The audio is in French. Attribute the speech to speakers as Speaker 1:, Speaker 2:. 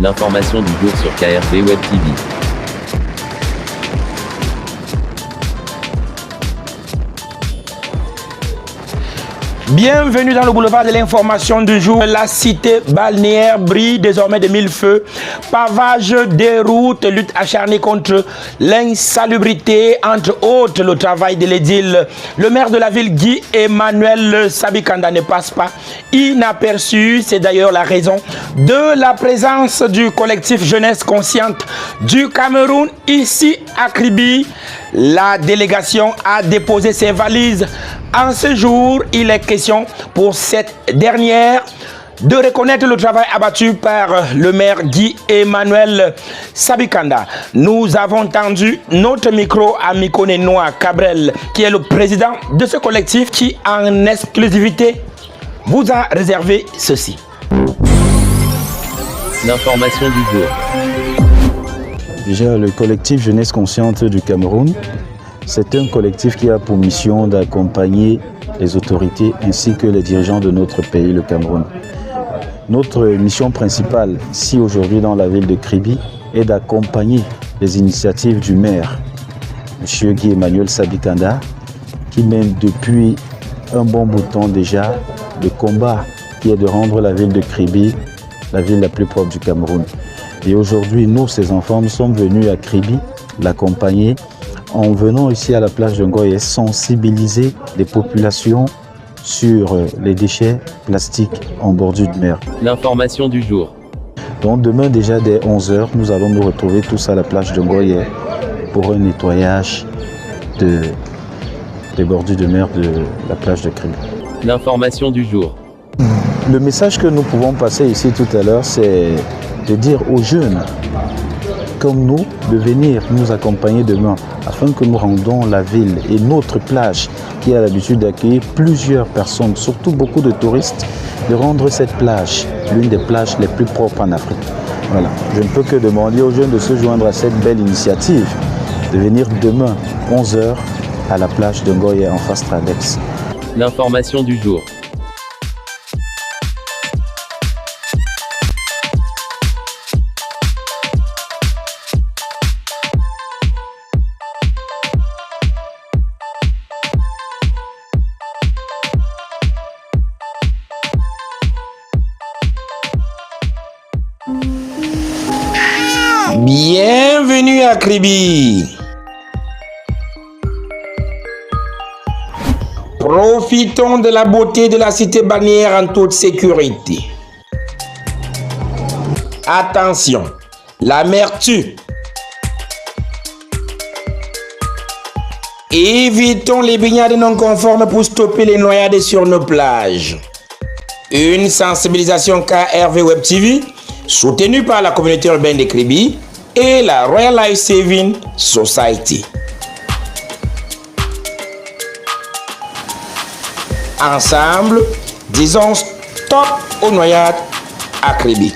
Speaker 1: L'information du jour sur KRV Web TV.
Speaker 2: Bienvenue dans le boulevard de l'information du jour. La cité balnéaire brille désormais de mille feux. Pavage des routes, lutte acharnée contre l'insalubrité, entre autres le travail de l'édile. Le maire de la ville, Guy Emmanuel Sabikanda, ne passe pas inaperçu. C'est d'ailleurs la raison de la présence du collectif Jeunesse Consciente du Cameroun ici à Kribi. La délégation a déposé ses valises. En ce jour, il est question pour cette dernière de reconnaître le travail abattu par le maire Guy Emmanuel Sabikanda. Nous avons tendu notre micro à Mikone Noa Cabrel, qui est le président de ce collectif, qui en exclusivité vous a réservé ceci.
Speaker 1: L'information du jour.
Speaker 3: Déjà, le collectif Jeunesse Consciente du Cameroun, c'est un collectif qui a pour mission d'accompagner les autorités ainsi que les dirigeants de notre pays, le Cameroun. Notre mission principale ici aujourd'hui dans la ville de Kribi est d'accompagner les initiatives du maire, M. Guy Emmanuel Sabikanda, qui mène depuis un bon bout de temps déjà le combat qui est de rendre la ville de Kribi la ville la plus propre du Cameroun. Et aujourd'hui, nous, ces enfants, nous sommes venus à Kribi l'accompagner en venant ici à la plage de Ngoye sensibiliser les populations sur les déchets plastiques en bordure de mer.
Speaker 1: L'information du jour.
Speaker 3: Donc demain déjà dès 11h, nous allons nous retrouver tous à la plage de Ngoye pour un nettoyage des bordures de mer de la plage de Kribi.
Speaker 1: L'information du jour.
Speaker 3: Le message que nous pouvons passer ici tout à l'heure, c'est de dire aux jeunes comme nous de venir nous accompagner demain afin que nous rendons la ville et notre plage qui a l'habitude d'accueillir plusieurs personnes, surtout beaucoup de touristes, de rendre cette plage l'une des plages les plus propres en Afrique. Voilà. Je ne peux que demander aux jeunes de se joindre à cette belle initiative, de venir demain 11h à la plage de Ngoye en face Tradex.
Speaker 1: L'information du jour.
Speaker 2: Bienvenue à Kribi. Profitons de la beauté de la cité balnéaire en toute sécurité. Attention, la mer tue. Évitons les baignades non conformes pour stopper les noyades sur nos plages. Une sensibilisation KRV Web TV soutenue par la communauté urbaine de Kribi et la Royal Life Saving Society. Ensemble, disons stop aux noyades à Kribi.